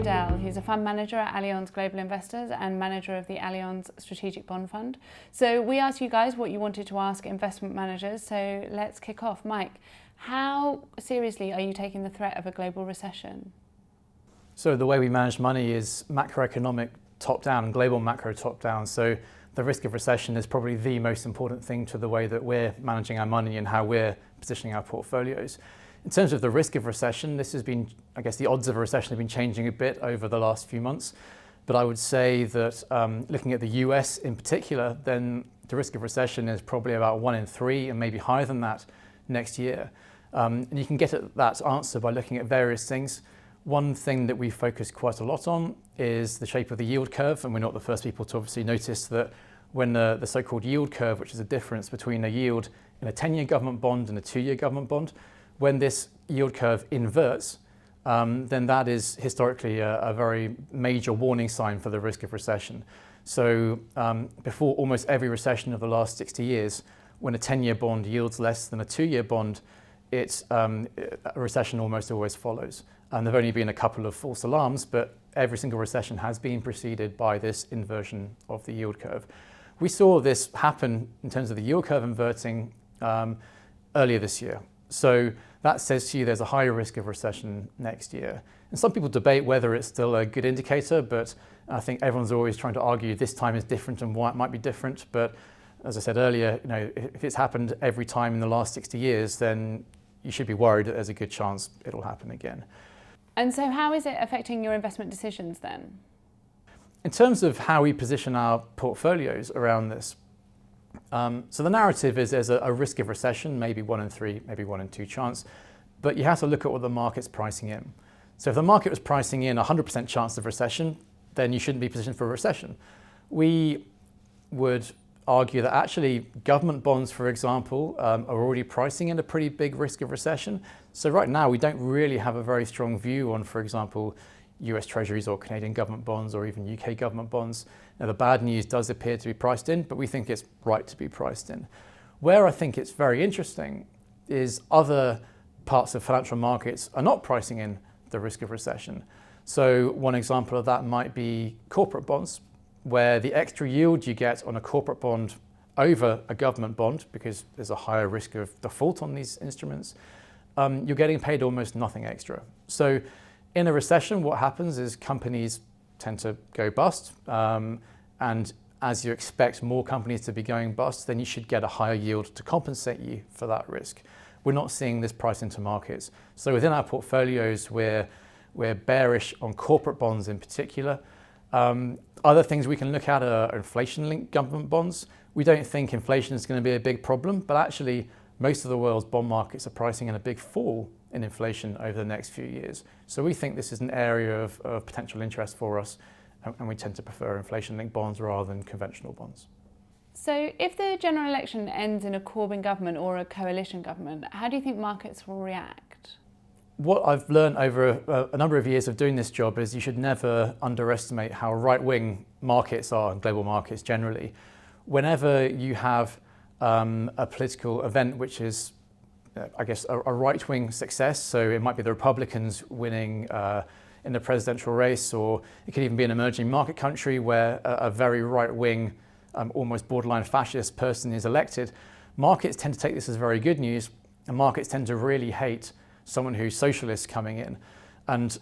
Riddell, who's a fund manager at Allianz Global Investors and manager of the Allianz Strategic Bond Fund. So we asked you guys what you wanted to ask investment managers, so let's kick off. Mike, how seriously are you taking the threat of a global recession? So the way we manage money is macroeconomic top-down and global macro top-down. So the risk of recession is probably the most important thing to the way that we're managing our money and how we're positioning our portfolios. In terms of the risk of recession, this has been, I guess the odds of a recession have been changing a bit over the last few months. But I would say that looking at the US in particular, then the risk of recession is probably about 1 in 3 and maybe higher than that next year. And you can get at that answer by looking at various things. One thing that we focus quite a lot on is the shape of the yield curve, and we're not the first people to obviously notice that when the so-called yield curve, which is a difference between a yield in a 10-year government bond and a 2-year government bond, when this yield curve inverts, then that is historically a very major warning sign for the risk of recession. So before almost every recession of the last 60 years, when a 10-year bond yields less than a 2-year bond, a recession almost always follows. And there have only been a couple of false alarms, but every single recession has been preceded by this inversion of the yield curve. We saw this happen in terms of the yield curve inverting earlier this year. So that says to you there's a higher risk of recession next year. And some people debate whether it's still a good indicator, but I think everyone's always trying to argue this time is different and why it might be different. But as I said earlier, if it's happened every time in the last 60 years, then you should be worried that there's a good chance it'll happen again. And so how is it affecting your investment decisions then? In terms of how we position our portfolios around this, so the narrative is there's a risk of recession, maybe 1 in 3, maybe 1 in 2 chance, but you have to look at what the market's pricing in. So if the market was pricing in 100% chance of recession, then you shouldn't be positioned for a recession. We would argue that actually government bonds, for example, are already pricing in a pretty big risk of recession. So right now we don't really have a very strong view on, for example, US Treasuries or Canadian government bonds or even UK government bonds. Now the bad news does appear to be priced in, but we think it's right to be priced in. Where I think it's very interesting is other parts of financial markets are not pricing in the risk of recession. So one example of that might be corporate bonds, where the extra yield you get on a corporate bond over a government bond, because there's a higher risk of default on these instruments, you're getting paid almost nothing extra. So in a recession, what happens is companies tend to go bust, and as you expect more companies to be going bust, then you should get a higher yield to compensate you for that risk. We're not seeing this price into markets. So within our portfolios, we're bearish on corporate bonds in particular. Other things we can look at are inflation-linked government bonds. We don't think inflation is going to be a big problem, but actually most of the world's bond markets are pricing in a big fall in inflation over the next few years. So we think this is an area of potential interest for us, and we tend to prefer inflation-linked bonds rather than conventional bonds. So if the general election ends in a Corbyn government or a coalition government, how do you think markets will react? What I've learned over a number of years of doing this job is you should never underestimate how right-wing markets are, and global markets generally. Whenever you have a political event which is, I guess, a right-wing success, so it might be the Republicans winning in the presidential race, or it could even be an emerging market country where a very right-wing, almost borderline fascist person is elected, markets tend to take this as very good news, and markets tend to really hate someone who's socialist coming in. And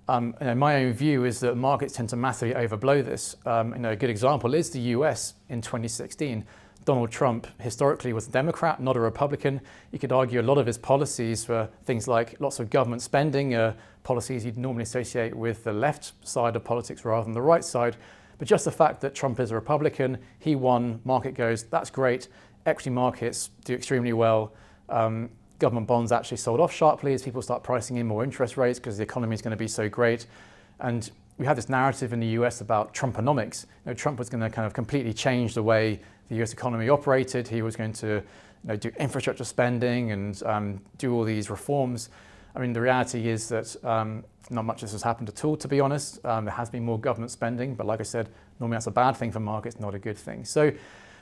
my own view is that markets tend to massively overblow this. A good example is the US in 2016. Donald Trump historically was a Democrat, not a Republican. You could argue a lot of his policies were things like lots of government spending, policies you'd normally associate with the left side of politics rather than the right side. But just the fact that Trump is a Republican, he won, market goes, that's great. Equity markets do extremely well. Government bonds actually sold off sharply as people start pricing in more interest rates because the economy is going to be so great. And we had this narrative in the US about Trumponomics. Trump was going to kind of completely change the way the US economy operated. He was going to do infrastructure spending and do all these reforms. I mean, the reality is that not much of this has happened at all, to be honest. There has been more government spending, but like I said, normally that's a bad thing for markets, not a good thing. So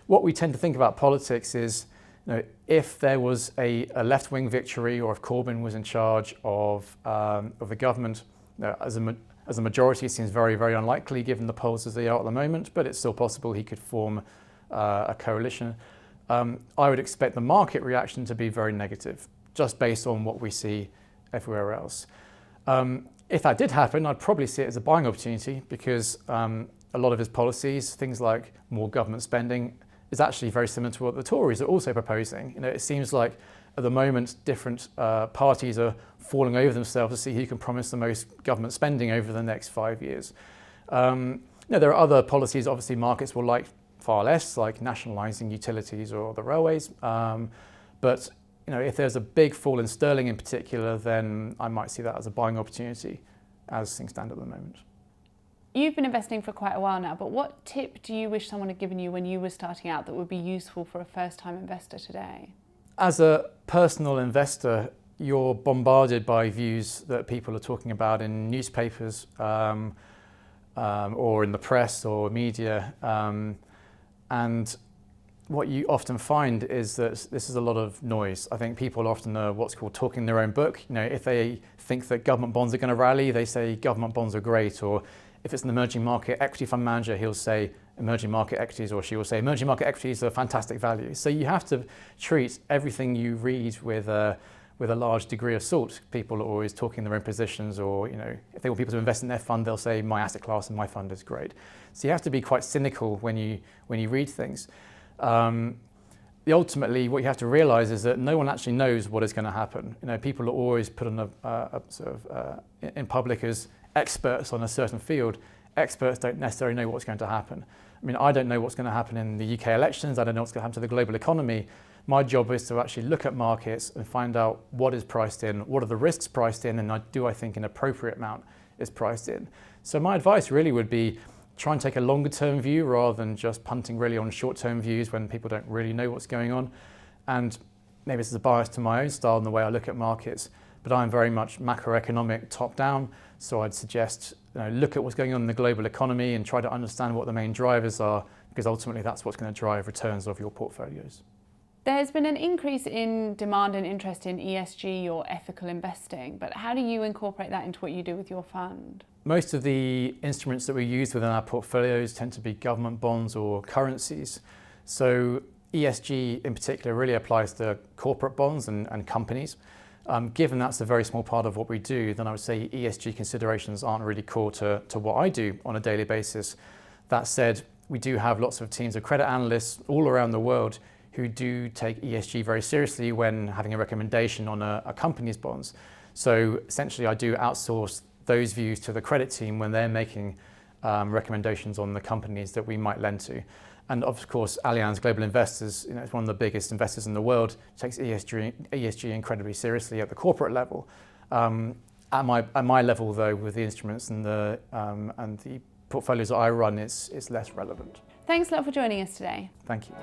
what we tend to think about politics is, if there was a left-wing victory, or if Corbyn was in charge of the government, as As a majority, it seems very, very unlikely given the polls as they are at the moment, but it's still possible he could form a coalition. I would expect the market reaction to be very negative, just based on what we see everywhere else. If that did happen, I'd probably see it as a buying opportunity because a lot of his policies, things like more government spending, is actually very similar to what the Tories are also proposing. You know, it seems like at the moment different parties are falling over themselves to see who can promise the most government spending over the next 5 years. You know, there are other policies obviously markets will like far less, like nationalising utilities or the railways. But you know, if there's a big fall in sterling in particular, then I might see that as a buying opportunity as things stand at the moment. You've been investing for quite a while now, but what tip do you wish someone had given you when you were starting out that would be useful for a first-time investor today? As a personal investor, you're bombarded by views that people are talking about in newspapers or in the press or media. And what you often find is that this is a lot of noise. I think people often are what's called talking their own book. You know, if they think that government bonds are going to rally, they say government bonds are great. Or if it's an emerging market equity fund manager, he'll say emerging market equities, or she will say emerging market equities are fantastic value. So you have to treat everything you read with a large degree of salt. People are always talking their own positions, or you know, if they want people to invest in their fund, they'll say my asset class and my fund is great. So you have to be quite cynical when you read things. Ultimately, what you have to realise is that no one actually knows what is going to happen. You know, people are always put on in public as experts on a certain field. Experts don't necessarily know what's going to happen. I mean, I don't know what's going to happen in the UK elections. I don't know what's going to happen to the global economy. My job is to actually look at markets and find out what is priced in, what are the risks priced in, and do I think an appropriate amount is priced in. So my advice really would be try and take a longer term view rather than just punting really on short term views when people don't really know what's going on. And maybe this is a bias to my own style and the way I look at markets, but I'm very much macroeconomic top down. So I'd suggest look at what's going on in the global economy and try to understand what the main drivers are, because ultimately that's what's going to drive returns of your portfolios. There's been an increase in demand and interest in ESG or ethical investing, but how do you incorporate that into what you do with your fund? Most of the instruments that we use within our portfolios tend to be government bonds or currencies. So ESG in particular really applies to corporate bonds and companies. Given that's a very small part of what we do, then I would say ESG considerations aren't really core to what I do on a daily basis. That said, we do have lots of teams of credit analysts all around the world who do take ESG very seriously when having a recommendation on a company's bonds. So essentially I do outsource those views to the credit team when they're making recommendations on the companies that we might lend to. And of course, Allianz Global Investors, it's one of the biggest investors in the world, takes ESG incredibly seriously at the corporate level. At my level, though, with the instruments and the portfolios that I run, it's less relevant. Thanks a lot for joining us today. Thank you.